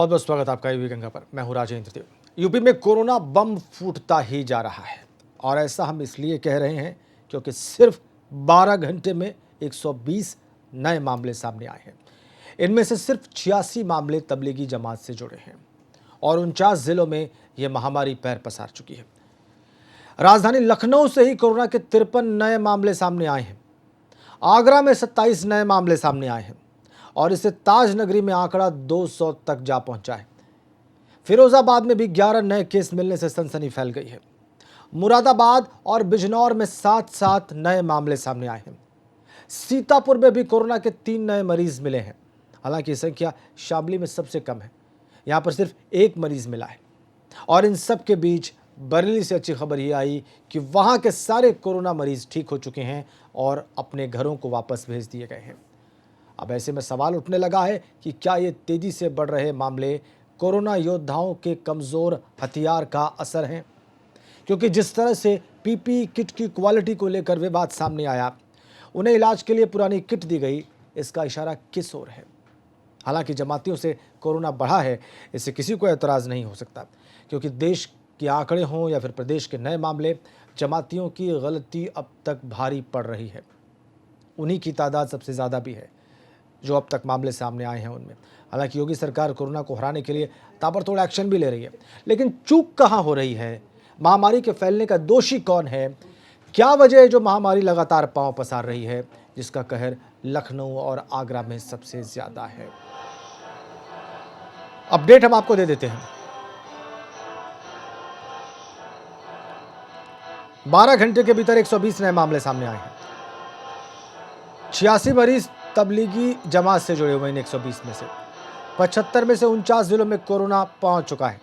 बहुत बहुत स्वागत आपका यूवी गंगा पर। मैं हूं राजेंद्र देव। यूपी में कोरोना बम फूटता ही जा रहा है और ऐसा हम इसलिए कह रहे हैं क्योंकि सिर्फ 12 घंटे में 120 नए मामले सामने आए हैं। इनमें से सिर्फ 86 मामले तबलीगी जमात से जुड़े हैं और 49 जिलों में यह महामारी पैर पसार चुकी है। राजधानी लखनऊ से ही कोरोना के 53 नए मामले सामने आए हैं। आगरा में 27 नए मामले सामने आए हैं और इससे ताज नगरी में आंकड़ा 200 तक जा पहुंचा है। फिरोजाबाद में भी 11 नए केस मिलने से सनसनी फैल गई है। मुरादाबाद और बिजनौर में 7-7 नए मामले सामने आए हैं। सीतापुर में भी कोरोना के 3 नए मरीज मिले हैं। हालांकि संख्या शामली में सबसे कम है, यहां पर सिर्फ 1 मरीज मिला है। और इन सब के बीच बरेली से अच्छी खबर ये आई कि वहां के सारे कोरोना मरीज ठीक हो चुके हैं और अपने घरों को वापस भेज दिए गए हैं। अब ऐसे में सवाल उठने लगा है कि क्या ये तेजी से बढ़ रहे मामले कोरोना योद्धाओं के कमजोर हथियार का असर हैं? क्योंकि जिस तरह से पीपीई किट की क्वालिटी को लेकर विवाद सामने आया, उन्हें इलाज के लिए पुरानी किट दी गई, इसका इशारा किस ओर है? हालांकि जमातियों से कोरोना बढ़ा है, इससे किसी को एतराज़ नहीं हो सकता, क्योंकि देश के आंकड़े हों या फिर प्रदेश के नए मामले, जमातियों की गलती अब तक भारी पड़ रही है। उन्हीं की तादाद सबसे ज़्यादा भी है जो अब तक मामले सामने आए हैं उनमें। हालांकि योगी सरकार कोरोना को हराने के लिए ताबड़तोड़ एक्शन भी ले रही है, लेकिन चूक कहां हो रही है? महामारी के फैलने का दोषी कौन है? क्या वजह है जो महामारी लगातार पांव पसार रही है, जिसका कहर लखनऊ और आगरा में सबसे ज्यादा है? अपडेट हम आपको दे देते हैं। 12 घंटे के भीतर 120 नए मामले सामने आए हैं। 86 मरीज तबलीगी जमात से जुड़े हुए हैं। 120 में से 75 में से 49 जिलों में कोरोना पहुंच चुका है।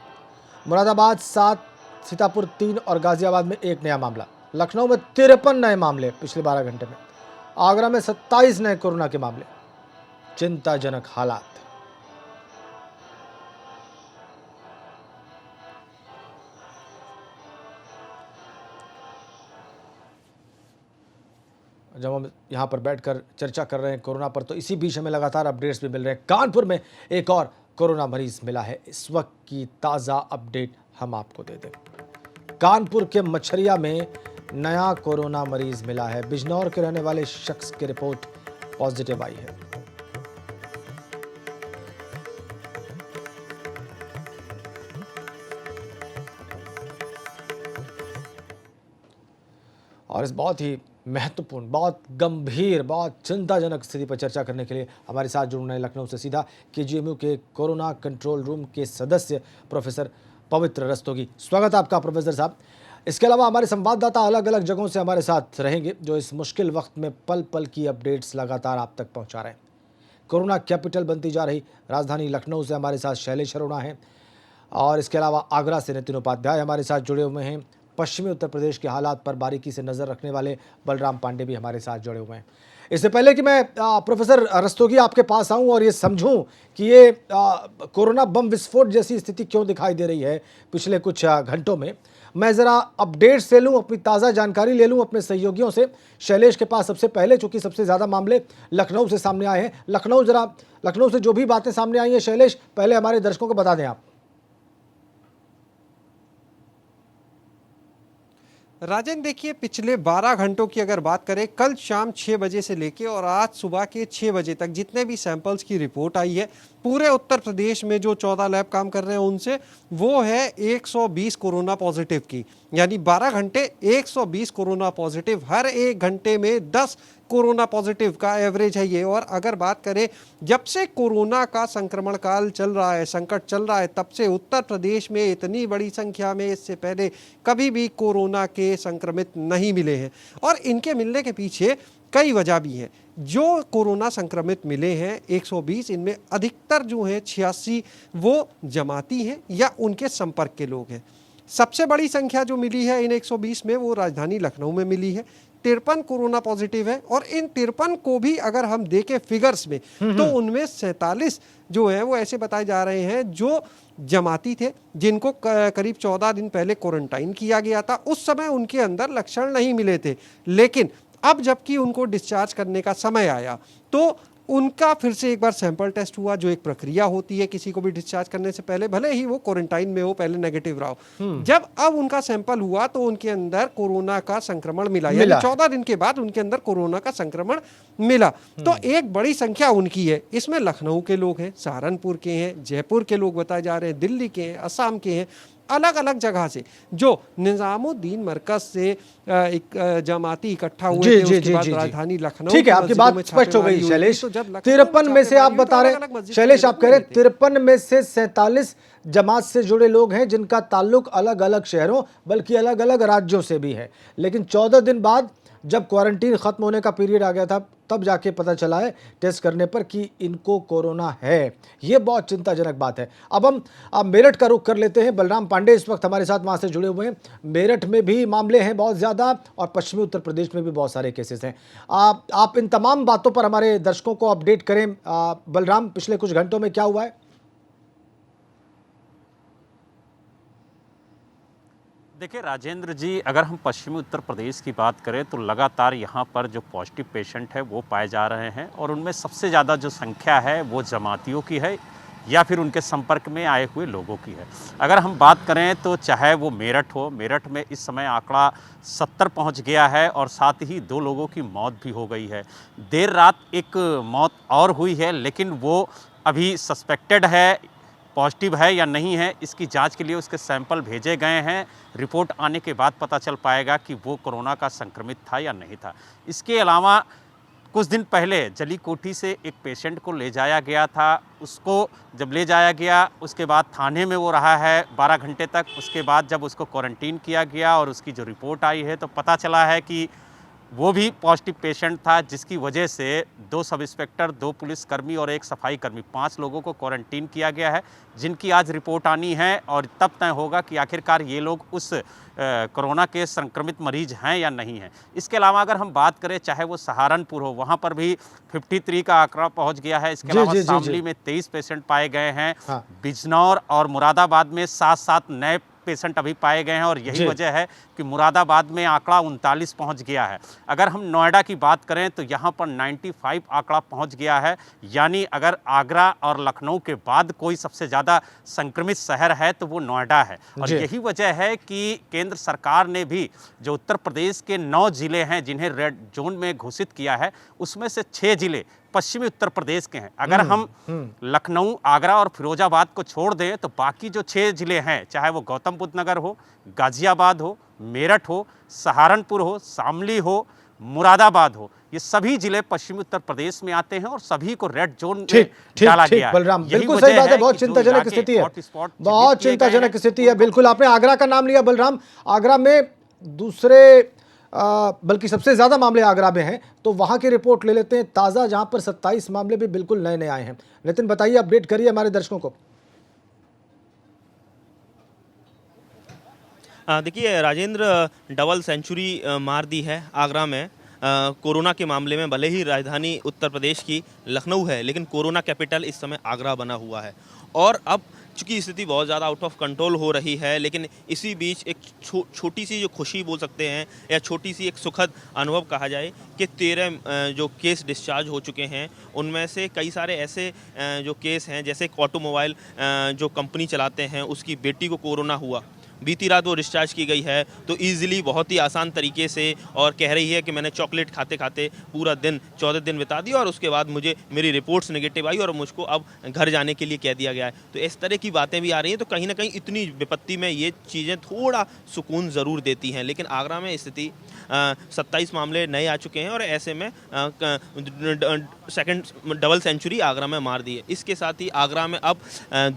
मुरादाबाद 7, सीतापुर 3 और गाजियाबाद में 1 नया मामला। लखनऊ में 53 नए मामले पिछले 12 घंटे में। आगरा में 27 नए कोरोना के मामले। चिंताजनक हालात। जब हम यहाँ पर बैठकर चर्चा कर रहे हैं कोरोना पर, तो इसी बीच हमें लगातार अपडेट्स भी मिल रहे हैं। कानपुर में एक और कोरोना मरीज मिला है। इस वक्त की ताज़ा अपडेट हम आपको दे दें। कानपुर के मछरिया में नया कोरोना मरीज मिला है। बिजनौर के रहने वाले शख्स की रिपोर्ट पॉजिटिव आई है। और इस बहुत ही महत्वपूर्ण, बहुत गंभीर, बहुत चिंताजनक स्थिति पर चर्चा करने के लिए हमारे साथ जुड़ना है लखनऊ से सीधा केजीएमयू के कोरोना कंट्रोल रूम के सदस्य प्रोफेसर पवित्र रस्तोगी। स्वागत है आपका प्रोफेसर साहब। इसके अलावा हमारे संवाददाता अलग अलग जगहों से हमारे साथ रहेंगे, जो इस मुश्किल वक्त में पल पल की अपडेट्स लगातार आप तक पहुँचा रहे हैं। कोरोना कैपिटल बनती जा रही राजधानी लखनऊ से हमारे साथ शैलेश अरोड़ा हैं और इसके अलावा आगरा से नितिन उपाध्याय हमारे साथ जुड़े हुए हैं। पश्चिमी उत्तर प्रदेश के हालात पर बारीकी से नज़र रखने वाले बलराम पांडे भी हमारे साथ जुड़े हुए हैं। इससे पहले कि मैं प्रोफेसर रस्तोगी आपके पास आऊं और ये समझूं कि ये कोरोना बम विस्फोट जैसी स्थिति क्यों दिखाई दे रही है पिछले कुछ घंटों में, मैं ज़रा अपडेट्स ले लूं, अपनी ताज़ा जानकारी ले लूं अपने सहयोगियों से। शैलेश के पास सबसे पहले, चूँकि सबसे ज़्यादा मामले लखनऊ से सामने आए हैं। लखनऊ से जो भी बातें सामने आई हैं शैलेश, पहले हमारे दर्शकों को बता दें आप। राजन, देखिए, पिछले 12 घंटों की अगर बात करें, कल शाम 6 बजे से लेके और आज सुबह के 6 बजे तक जितने भी सैंपल्स की रिपोर्ट आई है पूरे उत्तर प्रदेश में, जो 14 लैब काम कर रहे हैं उनसे, वो है 120 कोरोना पॉजिटिव की। यानी 12 घंटे 120 कोरोना पॉजिटिव, हर 1 घंटे में 10 कोरोना पॉजिटिव का एवरेज है ये। और अगर बात करें, जब से कोरोना का संक्रमण काल चल रहा है, संकट चल रहा है, तब से उत्तर प्रदेश में इतनी बड़ी संख्या में इससे पहले कभी भी कोरोना के संक्रमित नहीं मिले हैं। और इनके मिलने के पीछे कई वजह भी हैं। जो कोरोना संक्रमित मिले हैं 120, इनमें अधिकतर जो हैं 86 वो जमाती हैं या उनके संपर्क के लोग हैं। सबसे बड़ी संख्या जो मिली है इन 120 में वो राजधानी लखनऊ में मिली है। 53 कोरोना पॉजिटिव है और इन 53 को भी अगर हम देखें फिगर्स में, तो उनमें 47 जो है वो ऐसे बताए जा रहे हैं जो जमाती थे, जिनको करीब 14 दिन पहले क्वारंटाइन किया गया था। उस समय उनके अंदर लक्षण नहीं मिले थे, लेकिन अब जबकि उनको डिस्चार्ज करने का समय आया तो उनका फिर से एक बार सैंपल टेस्ट हुआ, जो एक प्रक्रिया होती है किसी को भी डिस्चार्ज करने से पहले, भले ही वो क्वारंटाइन में हो, पहले नेगेटिव रहा हो। जब अब उनका सैंपल हुआ तो उनके अंदर कोरोना का संक्रमण मिला, यानी 14 दिन के बाद उनके अंदर कोरोना का संक्रमण मिला। तो एक बड़ी संख्या उनकी है, इसमें लखनऊ के लोग हैं, सहारनपुर के हैं, जयपुर के लोग बताए जा रहे हैं, दिल्ली के हैं, असम के हैं, अलग अलग जगह से, जो निजामुद्दीन मरकज से एक जमाती इकट्ठा हुए थे, उसके बाद राजधानी लखनऊ। ठीक है, आपकी बात स्पष्ट हो गई शैलेश। 53 में से आप बता रहे, शैलेश आप कह रहे 53 में से 47 जमात से जुड़े लोग हैं जिनका ताल्लुक अलग अलग शहरों बल्कि अलग अलग राज्यों से भी है। लेकिन 14 दिन बाद जब क्वारंटीन खत्म होने का पीरियड आ गया था, तब जाके पता चला है टेस्ट करने पर कि इनको कोरोना है। ये बहुत चिंताजनक बात है। अब हम मेरठ का रुख कर लेते हैं। बलराम पांडे इस वक्त हमारे साथ वहां से जुड़े हुए हैं। मेरठ में भी मामले हैं बहुत ज़्यादा और पश्चिमी उत्तर प्रदेश में भी बहुत सारे केसेस हैं। आप इन तमाम बातों पर हमारे दर्शकों को अपडेट करें। बलराम, पिछले कुछ घंटों में क्या हुआ है? देखिए राजेंद्र जी, अगर हम पश्चिमी उत्तर प्रदेश की बात करें तो लगातार यहाँ पर जो पॉजिटिव पेशेंट है वो पाए जा रहे हैं और उनमें सबसे ज़्यादा जो संख्या है वो जमातियों की है या फिर उनके संपर्क में आए हुए लोगों की है। अगर हम बात करें तो चाहे वो मेरठ हो, मेरठ में इस समय आंकड़ा 70 पहुँच गया है और साथ ही 2 लोगों की मौत भी हो गई है। देर रात एक मौत और हुई है, लेकिन वो अभी सस्पेक्टेड है, पॉजिटिव है या नहीं है, इसकी जांच के लिए उसके सैंपल भेजे गए हैं। रिपोर्ट आने के बाद पता चल पाएगा कि वो कोरोना का संक्रमित था या नहीं था। इसके अलावा कुछ दिन पहले जलीकोठी से एक पेशेंट को ले जाया गया था। उसको जब ले जाया गया उसके बाद थाने में वो रहा है 12 घंटे तक। उसके बाद जब उसको क्वारंटीन किया गया और उसकी जो रिपोर्ट आई है तो पता चला है कि वो भी पॉजिटिव पेशेंट था, जिसकी वजह से 2 सब इंस्पेक्टर, 2 पुलिसकर्मी और 1 सफाई कर्मी, 5 लोगों को क्वारंटीन किया गया है, जिनकी आज रिपोर्ट आनी है और तब तय होगा कि आखिरकार ये लोग उस कोरोना के संक्रमित मरीज हैं या नहीं हैं। इसके अलावा अगर हम बात करें, चाहे वो सहारनपुर हो, वहाँ पर भी 53 का आंकड़ा पहुँच गया है। इसके अलावा शामली में 23 पेशेंट पाए गए हैं। बिजनौर और मुरादाबाद में 7-7 नए पेशेंट अभी पाए गए हैं और यही वजह है कि मुरादाबाद में आंकड़ा 39 पहुंच गया है। अगर हम नोएडा की बात करें तो यहां पर 95 आंकड़ा पहुंच गया है। यानी अगर आगरा और लखनऊ के बाद कोई सबसे ज़्यादा संक्रमित शहर है तो वो नोएडा है। और यही वजह है कि केंद्र सरकार ने भी जो उत्तर प्रदेश के 9 जिले हैं जिन्हें रेड जोन में घोषित किया है, उसमें से 6 जिले पश्चिमी उत्तर प्रदेश के हैं। अगर हम लखनऊ, आगरा और फिरोजाबाद को छोड़ दें तो बाकी जो 6 जिले हैं, चाहे वो गौतम बुद्ध नगर हो, गाजियाबाद हो, मेरठ हो, सहारनपुर हो, शामली हो, मुरादाबाद हो, ये सभी जिले पश्चिमी उत्तर प्रदेश में आते हैं और सभी को रेड जोन में डाला गया है। बलराम, बिल्कुल सही बात है। बहुत चिंताजनक स्थिति है, बहुत चिंताजनक स्थिति है। बिल्कुल, आपने आगरा का नाम लिया बलराम। आगरा में दूसरे बल्कि सबसे ज़्यादा मामले आगरा में हैं, तो वहाँ की रिपोर्ट ले लेते हैं ताज़ा, जहाँ पर 27 मामले भी बिल्कुल नए नए आए हैं। नितिन, बताइए, अपडेट करिए हमारे दर्शकों को। देखिए राजेंद्र, डबल सेंचुरी मार दी है आगरा में कोरोना के मामले में। भले ही राजधानी उत्तर प्रदेश की लखनऊ है, लेकिन कोरोना कैपिटल इस समय आगरा बना हुआ है। और अब चूँकि स्थिति बहुत ज़्यादा आउट ऑफ कंट्रोल हो रही है, लेकिन इसी बीच एक छोटी सी जो खुशी बोल सकते हैं या छोटी सी एक सुखद अनुभव कहा जाए कि 13 जो केस डिस्चार्ज हो चुके हैं, उनमें से कई सारे ऐसे जो केस हैं, जैसे एक ऑटोमोबाइल जो कंपनी चलाते हैं उसकी बेटी को कोरोना हुआ, बीती रात वो डिस्चार्ज की गई है। तो ईजिली, बहुत ही आसान तरीके से, और कह रही है कि मैंने चॉकलेट खाते खाते पूरा दिन 14 दिन बिता दिया और उसके बाद मुझे मेरी रिपोर्ट्स नेगेटिव आई और मुझको अब घर जाने के लिए कह दिया गया है। तो इस तरह की बातें भी आ रही हैं। तो कहीं ना कहीं इतनी विपत्ति में ये चीज़ें थोड़ा सुकून ज़रूर देती हैं। लेकिन आगरा में स्थिति 27 मामले नए आ चुके हैं और ऐसे में सेकंड डबल सेंचुरी आगरा में मार दी है। इसके साथ ही आगरा में अब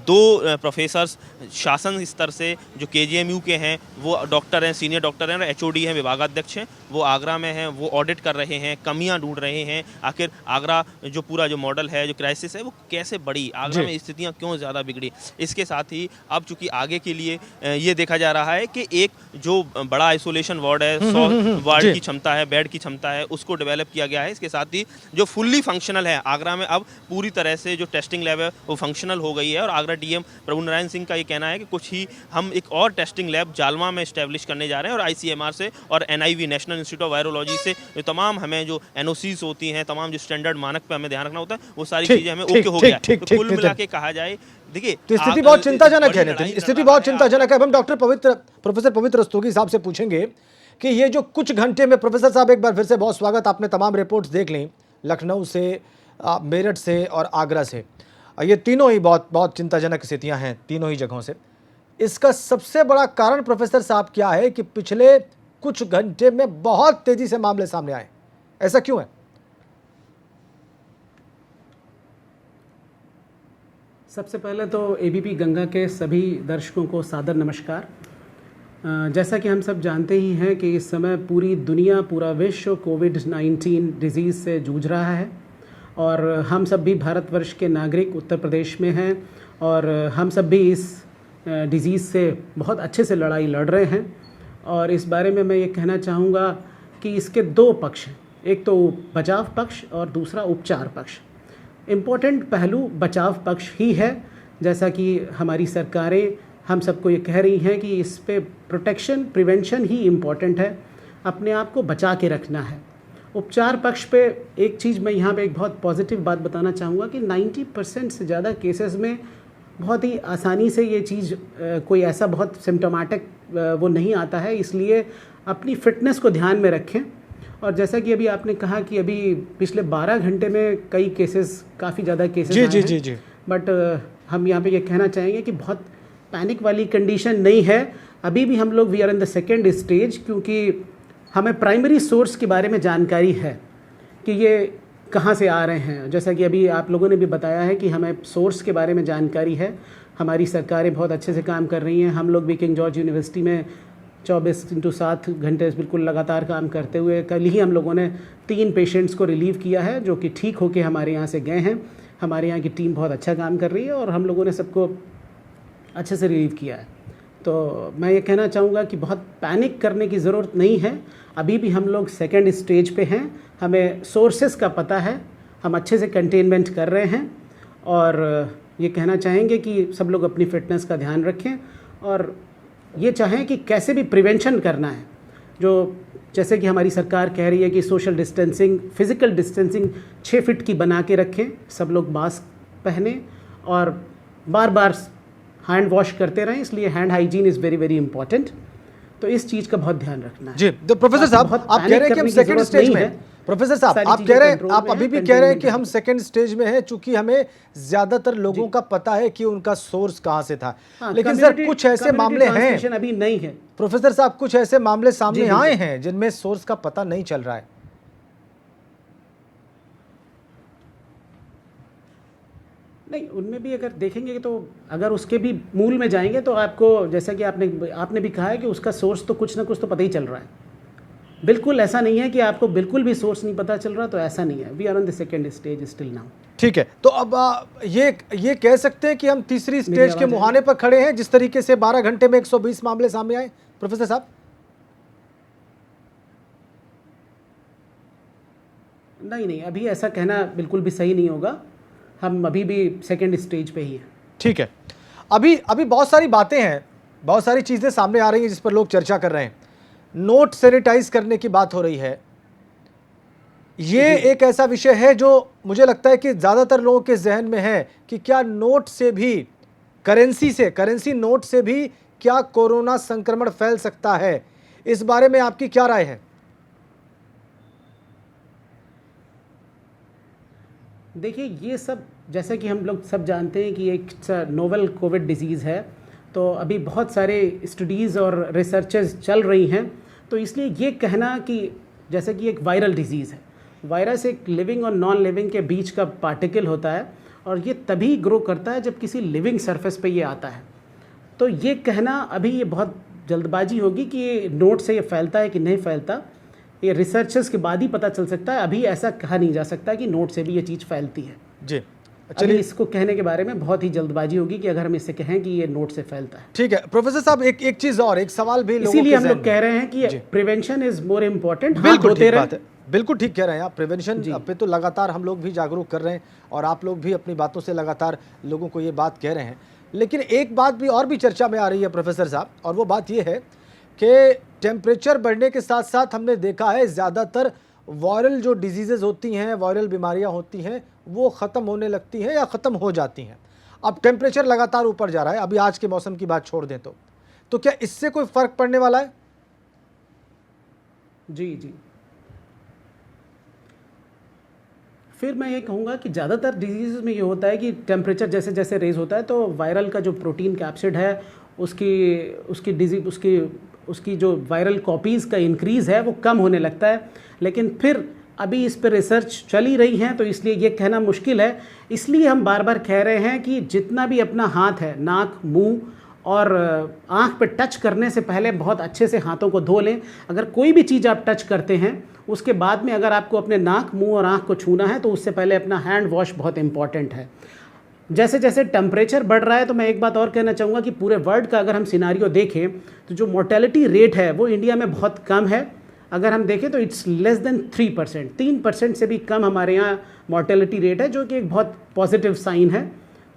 2 प्रोफेसर्स शासन स्तर से जो KGMU के हैं, वो डॉक्टर हैं, सीनियर डॉक्टर हैं और HOD हैं, विभागाध्यक्ष हैं, वो आगरा में हैं। वो ऑडिट कर रहे हैं, कमियां ढूंढ रहे हैं, आखिर आगरा जो पूरा जो मॉडल है, जो क्राइसिस है, वो कैसे बढ़ी, आगरा में स्थितियां क्यों ज़्यादा बिगड़ी। इसके साथ ही अब चूँकि आगे के लिए ये देखा जा रहा है कि एक जो बड़ा आइसोलेशन वार्ड है, 100 वार्ड की क्षमता है, बेड की क्षमता है, उसको डेवलप किया गया है। इसके साथ ही जो फुल्ली फंक्शनल है, आगरा में अब पूरी तरह से जो टेस्टिंग लैब है वो फंक्शनल हो गई है। और आगरा DM प्रभु नारायण सिंह का ये कहना है कि कुछ ही हम एक और टेस्टिंग लैब जालमा में इस्टेब्लिश करने जा रहे हैं, और ICMR से और NIV national institute of virology से जो तमाम हमें जो NOCs होती हैं, तमाम जो स्टैंडर्ड मानक पे हमें ध्यान रखना होता है, वो सारी चीज़ें हमें ओके हो गया। तो कुल मिला के कहा जाए, देखिए तो स्थिति बहुत चिंताजनक है नितिन, स्थिति बहुत चिंताजनक है। अब हम प्रोफेसर पवित्र रस्तोगी साहब से पूछेंगे कि ये जो कुछ घंटे में, प्रोफेसर साहब एक बार फिर से बहुत स्वागत, आपने तमाम रिपोर्ट्स देख ली लखनऊ से, मेरठ से और आगरा से, ये तीनों ही बहुत चिंताजनक स्थितियां हैं तीनों ही जगहों से। इसका सबसे बड़ा कारण प्रोफेसर साहब क्या है कि पिछले कुछ घंटे में बहुत तेजी से मामले सामने आए, ऐसा क्यों है? सबसे पहले तो ABP गंगा के सभी दर्शकों को सादर नमस्कार। जैसा कि हम सब जानते ही हैं कि इस समय पूरी दुनिया, पूरा विश्व कोविड-19 डिज़ीज़ से जूझ रहा है, और हम सब भी भारतवर्ष के नागरिक उत्तर प्रदेश में हैं, और हम सब भी इस डिज़ीज़ से बहुत अच्छे से लड़ाई लड़ रहे हैं। और इस बारे में मैं ये कहना चाहूँगा कि इसके दो पक्ष हैं, एक तो बचाव पक्ष और दूसरा उपचार पक्ष। इम्पोर्टेंट पहलू बचाव पक्ष ही है, जैसा कि हमारी सरकारें हम सबको ये कह रही हैं कि इस पे प्रोटेक्शन, प्रिवेंशन ही इम्पोर्टेंट है, अपने आप को बचा के रखना है। उपचार पक्ष पे एक चीज़ मैं यहाँ पे एक बहुत पॉजिटिव बात बताना चाहूँगा कि 90% से ज़्यादा केसेस में बहुत ही आसानी से ये चीज़ कोई ऐसा बहुत सिम्टोमेटिक वो नहीं आता है, इसलिए अपनी फ़िटनेस को ध्यान में रखें। और जैसा कि अभी आपने कहा कि अभी पिछले 12 घंटे में कई केसेस, काफ़ी ज़्यादा केसेस आए हैं, जी। बट हम यहाँ पे ये कहना चाहेंगे कि बहुत पैनिक वाली कंडीशन नहीं है। अभी भी हम लोग we are in the second stage, क्योंकि हमें प्राइमरी सोर्स के बारे में जानकारी है कि ये कहाँ से आ रहे हैं। जैसा कि अभी आप लोगों ने भी बताया है कि हमें सोर्स के बारे में जानकारी है। हमारी सरकारें बहुत अच्छे से काम कर रही हैं। हम लोग भी किंग जॉर्ज यूनिवर्सिटी में 24/7 घंटे बिल्कुल लगातार काम करते हुए, कल ही हम लोगों ने 3 पेशेंट्स को रिलीव किया है जो कि ठीक होके हमारे यहाँ से गए हैं। हमारे यहाँ की टीम बहुत अच्छा काम कर रही है और हम लोगों ने सबको अच्छे से रिलीव किया है। तो मैं ये कहना चाहूँगा कि बहुत पैनिक करने की ज़रूरत नहीं है। अभी भी हम लोग सेकेंड स्टेज पे हैं, हमें सोर्सेस का पता है, हम अच्छे से कंटेनमेंट कर रहे हैं, और ये कहना चाहेंगे कि सब लोग अपनी फ़िटनेस का ध्यान रखें और ये चाहें कि कैसे भी प्रिवेंशन करना है। जो जैसे कि हमारी सरकार कह रही है कि social distancing, physical distancing 6 feet की बना के रखें, सब लोग मास्क पहने और बार बार हैंड वॉश करते रहें, इसलिए hand hygiene is very very important. तो इस चीज़ का बहुत ध्यान रखना है जी। तो प्रोफेसर साहब, आप कह रहे हैं कि हम सेकंड स्टेज में हैं। प्रोफेसर साहब, आप कह रहे हैं, आप अभी भी कह रहे हैं कि हम सेकंड स्टेज में हैं, चूंकि हमें ज्यादातर लोगों का पता है कि उनका सोर्स कहां से था। लेकिन सर, कुछ ऐसे मामले हैं अभी नहीं है प्रोफेसर साहब, कुछ ऐसे मामले सामने आए हैं जिनमें सोर्स का पता नहीं चल रहा है। नहीं, उनमें भी अगर देखेंगे तो अगर उसके भी मूल में जाएंगे तो आपको, जैसा कि आपने भी कहा है कि उसका सोर्स तो कुछ ना कुछ तो पता ही चल रहा है। बिल्कुल ऐसा नहीं है कि आपको बिल्कुल भी सोर्स नहीं पता चल रहा, तो ऐसा नहीं है। We are on the second stage still now. ठीक है, तो अब ये कह सकते हैं कि हम तीसरी स्टेज के मुहाने पर खड़े हैं, जिस तरीके से 12 घंटे में 120 मामले सामने आए। प्रोफेसर साहब, नहीं, अभी ऐसा कहना बिल्कुल भी सही नहीं होगा। हम अभी भी सेकेंड स्टेज पे ही हैं। ठीक है, अभी बहुत सारी बातें हैं, बहुत सारी चीज़ें सामने आ रही हैं जिस पर लोग चर्चा कर रहे हैं। नोट सैनिटाइज करने की बात हो रही है। ये एक ऐसा विषय है जो मुझे लगता है कि ज़्यादातर लोगों के जहन में है कि क्या नोट से भी, करेंसी नोट से भी क्या कोरोना संक्रमण फैल सकता है। इस बारे में आपकी क्या राय है? देखिए, ये सब जैसा कि हम लोग सब जानते हैं कि एक नोवेल कोविड डिजीज़ है, तो अभी बहुत सारे स्टडीज़ और रिसर्चेस चल रही हैं। तो इसलिए ये कहना कि जैसे कि एक वायरल डिजीज़ है, वायरस एक लिविंग और नॉन लिविंग के बीच का पार्टिकल होता है और ये तभी ग्रो करता है जब किसी लिविंग सरफेस पे ये आता है। तो ये कहना अभी ये बहुत जल्दबाजी होगी कि ये नोट से ये फैलता है कि नहीं फैलता, ये रिसर्चेस के बाद ही पता चल सकता है। अभी ऐसा कहा नहीं जा सकता कि नोट से भी ये चीज़ फैलती है। जी, चलिए, इसको कहने के बारे में बहुत ही जल्दबाजी होगी कि अगर हम इससे कहें कि ये नोट से फैलता है। ठीक है प्रोफेसर साहब, एक चीज और, एक सवाल भी लोगों इसीलिए हम लोग कह रहे हैं कि प्रिवेंशन इज मोर इम्पोर्टेंट। बिल्कुल ठीक बात है, बिल्कुल ठीक कह रहे हैं आप। प्रिवेंशन पे तो लगातार हम लोग भी जागरूक कर रहे हैं और आप लोग भी अपनी बातों से लगातार लोगों को ये बात कह रहे हैं लेकिन एक बात भी और भी चर्चा में आ रही है प्रोफेसर साहब, और वो बात ये है कि टेम्परेचर बढ़ने के साथ साथ हमने देखा है ज़्यादातर वायरल जो डिजीज़ेज़ होती हैं, वायरल बीमारियां होती हैं, वो ख़त्म होने लगती हैं या ख़त्म हो जाती हैं। अब टेम्परेचर लगातार ऊपर जा रहा है, अभी आज के मौसम की बात छोड़ दें तो क्या इससे कोई फ़र्क पड़ने वाला है? जी जी, फिर मैं ये कहूँगा कि ज़्यादातर डिजीज़ में ये होता है कि टेम्परेचर जैसे जैसे रेज होता है तो वायरल का जो प्रोटीन कैप्सिड है उसकी जो वायरल कॉपीज़ का इंक्रीज़ है वो कम होने लगता है। लेकिन फिर अभी इस पर रिसर्च चल ही रही है, तो इसलिए ये कहना मुश्किल है। इसलिए हम बार बार कह रहे हैं कि जितना भी अपना हाथ है, नाक, मुंह और आँख पे टच करने से पहले बहुत अच्छे से हाथों को धो लें। अगर कोई भी चीज़ आप टच करते हैं उसके बाद में अगर आपको अपने नाक, मुंह और आँख को छूना है तो उससे पहले अपना हैंड वॉश बहुत इंपॉर्टेंट है। जैसे जैसे टेम्परेचर बढ़ रहा है तो मैं एक बात और कहना चाहूँगा कि पूरे वर्ल्ड का अगर हम सिनारियो देखें तो जो मोर्टेलिटी रेट है वो इंडिया में बहुत कम है। अगर हम देखें तो इट्स लेस देन 3%, 3% से भी कम हमारे यहाँ मोर्टेलिटी रेट है, जो कि एक बहुत पॉजिटिव साइन है।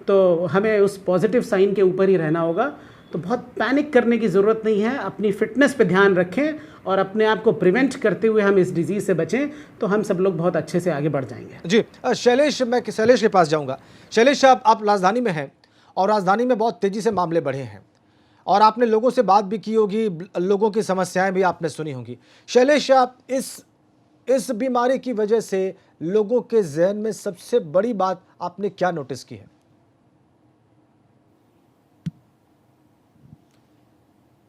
तो हमें उस पॉजिटिव साइन के ऊपर ही रहना होगा। तो बहुत पैनिक करने की ज़रूरत नहीं है, अपनी फ़िटनेस पे ध्यान रखें और अपने आप को प्रिवेंट करते हुए हम इस डिजीज़ से बचें तो हम सब लोग बहुत अच्छे से आगे बढ़ जाएंगे। जी शैलेश, मैं शैलेश के पास जाऊंगा। शैलेश, आप राजधानी में हैं और राजधानी में बहुत तेज़ी से मामले बढ़े हैं और आपने लोगों से बात भी की होगी, लोगों की समस्याएं भी आपने सुनी होंगी। शैलेश, आप इस बीमारी की वजह से लोगों के जहन में सबसे बड़ी बात आपने क्या नोटिस की है?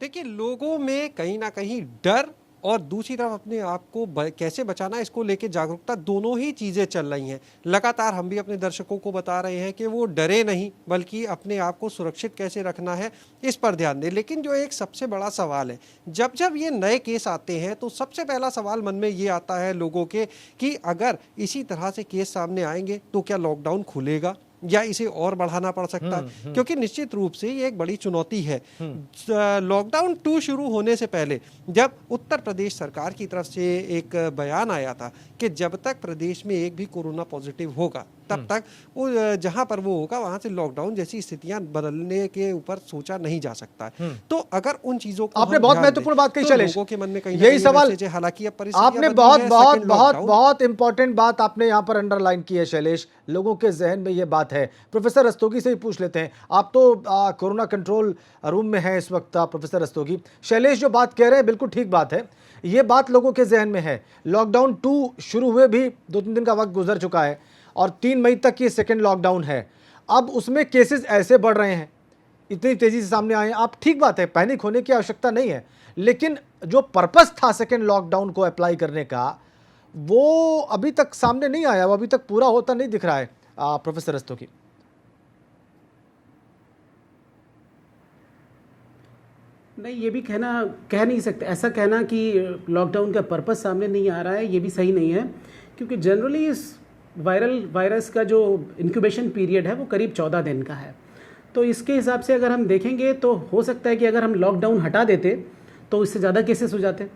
देखिए, लोगों में कहीं ना कहीं डर और दूसरी तरफ अपने आप को कैसे बचाना, इसको लेके जागरूकता, दोनों ही चीज़ें चल रही हैं। लगातार हम भी अपने दर्शकों को बता रहे हैं कि वो डरे नहीं, बल्कि अपने आप को सुरक्षित कैसे रखना है इस पर ध्यान दें। लेकिन जो एक सबसे बड़ा सवाल है, जब जब ये नए केस आते हैं तो सबसे पहला सवाल मन में ये आता है लोगों के कि अगर इसी तरह से केस सामने आएंगे तो क्या लॉकडाउन खुलेगा या इसे और बढ़ाना पड़ सकता है, क्योंकि निश्चित रूप से ये एक बड़ी चुनौती है। लॉकडाउन 2 शुरू होने से पहले जब उत्तर प्रदेश सरकार की तरफ से एक बयान आया था कि जब तक प्रदेश में एक भी कोरोना पॉजिटिव होगा तब तक वो जहां पर वो होगा वहां से लॉकडाउन जैसी स्थितियां बदलने के ऊपर सोचा नहीं जा सकता है। तो अगर उन चीजों को आपने बहुत महत्वपूर्ण बात कही शैलेश, लोगों के मन में कहीं यही सवाल, हालांकि आपने बहुत इंपॉर्टेंट बात आपने यहाँ पर अंडरलाइन की है शैलेश। लोगों के जहन में ये बात है। प्रोफेसर रस्तोगी से ही पूछ लेते हैं, आप तो कोरोना कंट्रोल रूम में हैं इस वक्त, प्रोफेसर रस्तोगी। शैलेश जो बात कह रहे हैं बिल्कुल ठीक बात है, ये बात लोगों के जहन में है। लॉकडाउन 2 शुरू हुए भी 2-3 दिन का वक्त गुजर चुका है और 3 मई तक ये सेकेंड लॉकडाउन है। अब उसमें केसेस ऐसे बढ़ रहे हैं, इतनी तेज़ी से सामने आए हैं। आप ठीक बात है, पैनिक होने की आवश्यकता नहीं है, लेकिन जो पर्पस था सेकेंड लॉकडाउन को अप्लाई करने का वो अभी तक सामने नहीं आया, वो अभी तक पूरा होता नहीं दिख रहा है। प्रोफेसर रस्तोगी, नहीं, ये भी कह नहीं सकते, ऐसा कहना कि लॉकडाउन का पर्पस सामने नहीं आ रहा है ये भी सही नहीं है, क्योंकि जनरली इस वायरस का जो इंक्यूबेशन पीरियड है वो करीब 14 दिन का है। तो इसके हिसाब से अगर हम देखेंगे तो हो सकता है कि अगर हम लॉकडाउन हटा देते तो इससे ज़्यादा केसेस हो जाते।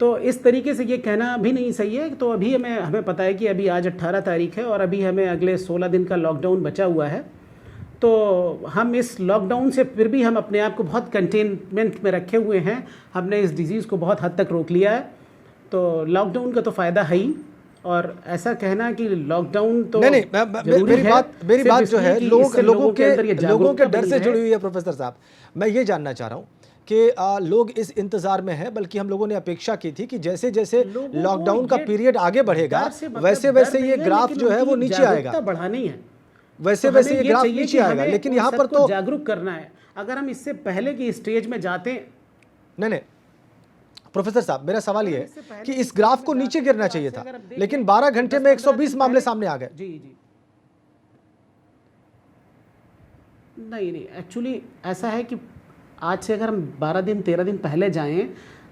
तो इस तरीके से ये कहना भी नहीं सही है। तो अभी हमें पता है कि अभी आज 18 तारीख है और अभी हमें अगले 16 दिन का लॉकडाउन बचा हुआ है। तो हम इस लॉकडाउन से फिर भी हम अपने आप को बहुत कंटेनमेंट में रखे हुए हैं, हमने इस डिज़ीज़ को बहुत हद तक रोक लिया है। तो लॉकडाउन का तो फ़ायदा है ही, और ऐसा कहना कि लॉकडाउन तो नहीं, मेरी बात जो है लोगों के डर से जुड़ी हुई है। प्रोफेसर साहब, मैं ये जानना चाह रहा हूँ कि लोग इस इंतजार में हैं, बल्कि हम लोगों ने अपेक्षा की थी कि जैसे जैसे लॉकडाउन का पीरियड आगे बढ़ेगा वैसे वैसे ये ग्राफ जो है वो नीचे आएगा, बढ़ानी है वैसे वैसे ये ग्राफ नीचे आएगा। लेकिन यहाँ पर तो जागरूक करना है। अगर हम इससे पहले की स्टेज में जाते, नहीं प्रोफेसर साहब, मेरा सवाल ये है कि इस ग्राफ को नीचे गिरना चाहिए था, लेकिन 12 घंटे में 120 मामले सामने आ गए। जी, नहीं, एक्चुअली ऐसा है कि आज से अगर हम 12 दिन 13 दिन पहले जाएं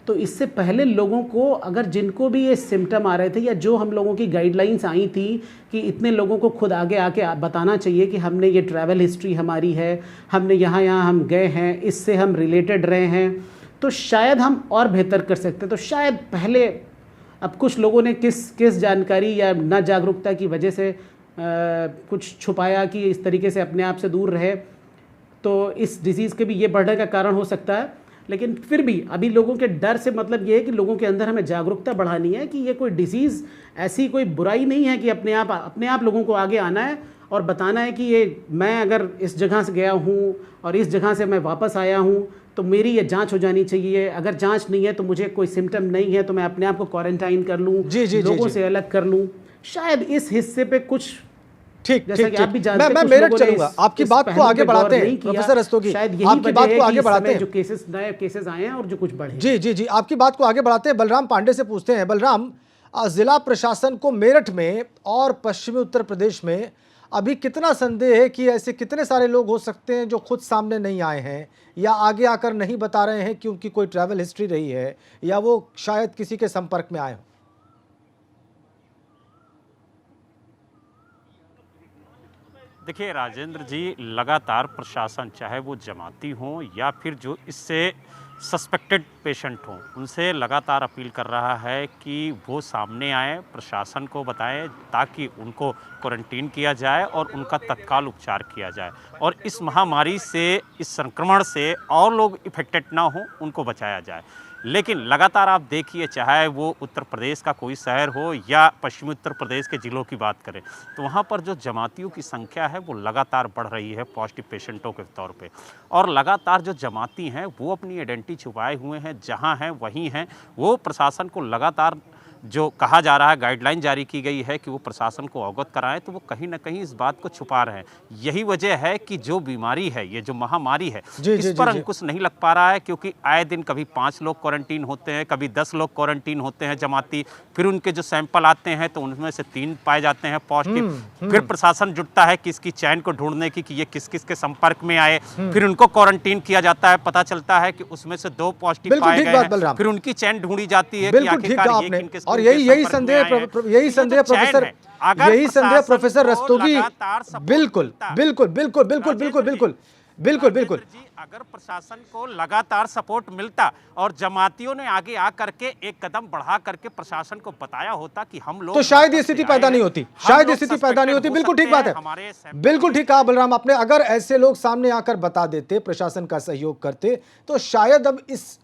तो इससे पहले लोगों को, अगर जिनको भी ये सिम्टम आ रहे थे या जो हम लोगों की गाइडलाइंस आई थी कि इतने लोगों को खुद आगे आके बताना चाहिए कि हमने ये ट्रैवल हिस्ट्री हमारी है, हमने यहाँ हम गए हैं, इससे हम रिलेटेड रहे हैं, तो शायद हम और बेहतर कर सकते। तो शायद पहले, अब कुछ लोगों ने किस जानकारी या ना जागरूकता की वजह से कुछ छुपाया कि इस तरीके से अपने आप से दूर रहे, तो इस डिजीज़ के भी ये बढ़ने का कारण हो सकता है। लेकिन फिर भी अभी लोगों के डर से मतलब ये है कि लोगों के अंदर हमें जागरूकता बढ़ानी है कि ये कोई डिजीज़ ऐसी कोई बुराई नहीं है कि अपने आप लोगों को आगे आना है और बताना है कि ये मैं अगर इस जगह से गया हूँ और इस जगह से मैं वापस आया हूँ तो मेरी ये जांच हो जानी चाहिए। अगर जांच नहीं है तो मुझे कोई सिम्टम नहीं है तो मैं अपने आप को क्वारंटाइन कर लूँ, लोगों से अलग कर लूँ। शायद इस हिस्से पे कुछ ठीक जैसा ठीक कि आप भी जानते हैं, मैं कुछ मेरठ लोगों ने चलूंगा, आपकी इस बात को पहलू आगे पे गौर बढ़ाते नहीं हैं किया। प्रोफेसर रस्तोगी, शायद यही आपकी बात वजह को है आगे कि इस बढ़ाते समय हैं। जो नए केसेस आए हैं और जो कुछ बढ़े। जी आपकी बात को आगे बढ़ाते हैं। बलराम पांडे से पूछते हैं। बलराम, जिला प्रशासन को मेरठ में और पश्चिमी उत्तर प्रदेश में अभी कितना संदेह है कि ऐसे कितने सारे लोग हो सकते हैं जो खुद सामने नहीं आए हैं या आगे आकर नहीं बता रहे हैं कि उनकी कोई ट्रैवल हिस्ट्री रही है या वो शायद किसी के संपर्क में आए हों? देखिए राजेंद्र जी, लगातार प्रशासन, चाहे वो जमाती हों या फिर जो इससे सस्पेक्टेड पेशेंट हों, उनसे लगातार अपील कर रहा है कि वो सामने आएँ, प्रशासन को बताएं ताकि उनको क्वारंटीन किया जाए और उनका तत्काल उपचार किया जाए और इस महामारी से, इस संक्रमण से और लोग इफेक्टेड ना हों, उनको बचाया जाए। लेकिन लगातार आप देखिए, चाहे वो उत्तर प्रदेश का कोई शहर हो या पश्चिमी उत्तर प्रदेश के ज़िलों की बात करें, तो वहाँ पर जो जमातियों की संख्या है वो लगातार बढ़ रही है पॉजिटिव पेशेंटों के तौर पे। और लगातार जो जमाती हैं वो अपनी आइडेंटिटी छुपाए हुए हैं, जहाँ हैं वहीं हैं। वो प्रशासन को लगातार जो कहा जा रहा है, गाइडलाइन जारी की गई है कि वो प्रशासन को अवगत कराएं, तो वो कहीं ना कहीं इस बात को छुपा रहे हैं। यही वजह है कि जो बीमारी है, ये जो महामारी है, इस पर अंकुश नहीं लग पा रहा है, क्योंकि आए दिन कभी 5 लोग क्वारंटीन होते हैं, कभी 10 लोग क्वारंटीन होते हैं जमाती, फिर उनके जो सैंपल आते हैं तो उनमें से 3 पाए जाते हैं पॉजिटिव। फिर प्रशासन जुटता है कि इसकी चैन को ढूंढने की कि ये किस किस के संपर्क में आए, फिर उनको क्वारंटीन किया जाता है। पता चलता है कि उसमें से 2 पॉजिटिव पाए गए हैं, फिर उनकी चैन ढूंढी जाती है कि आखिरकार ये किन किस और यही संदेह प्रोफेसर रस्तोगी। बिल्कुल। जी, अगर प्रशासन को लगातार सपोर्ट मिलता और जमातियों ने आगे आकर के एक कदम बढ़ा करके प्रशासन को बताया होता कि हम लोग, तो शायद ये स्थिति पैदा नहीं होती, बिल्कुल ठीक बात है, बिल्कुल ठीक कहा बलराम आपने। अगर ऐसे लोग सामने आकर बता देते, प्रशासन का सहयोग करते, तो शायद अब इस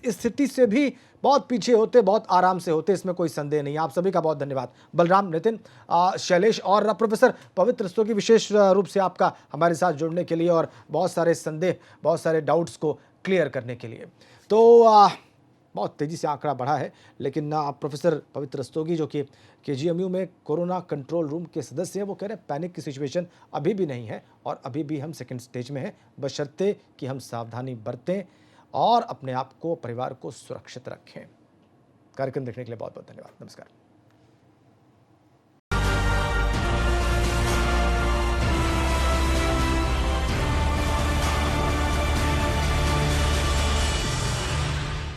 स्थिति से भी बहुत पीछे होते, बहुत आराम से होते, इसमें कोई संदेह नहीं। आप सभी का बहुत धन्यवाद, बलराम, नितिन, शैलेश और प्रोफेसर पवित्र रस्तोगी, विशेष रूप से आपका हमारे साथ जुड़ने के लिए और बहुत सारे संदेह, बहुत सारे डाउट्स को क्लियर करने के लिए। तो बहुत तेज़ी से आंकड़ा बढ़ा है, लेकिन प्रोफेसर पवित्र रस्तोगी जो कि KGMU में कोरोना कंट्रोल रूम के सदस्य हैं, वो कह रहे हैं पैनिक की सिचुएशन अभी भी नहीं है और अभी भी हम सेकेंड स्टेज में हैं, बशर्ते कि हम सावधानी बरतें और अपने आप को, परिवार को सुरक्षित रखें। कार्यक्रम देखने के लिए बहुत बहुत धन्यवाद। नमस्कार।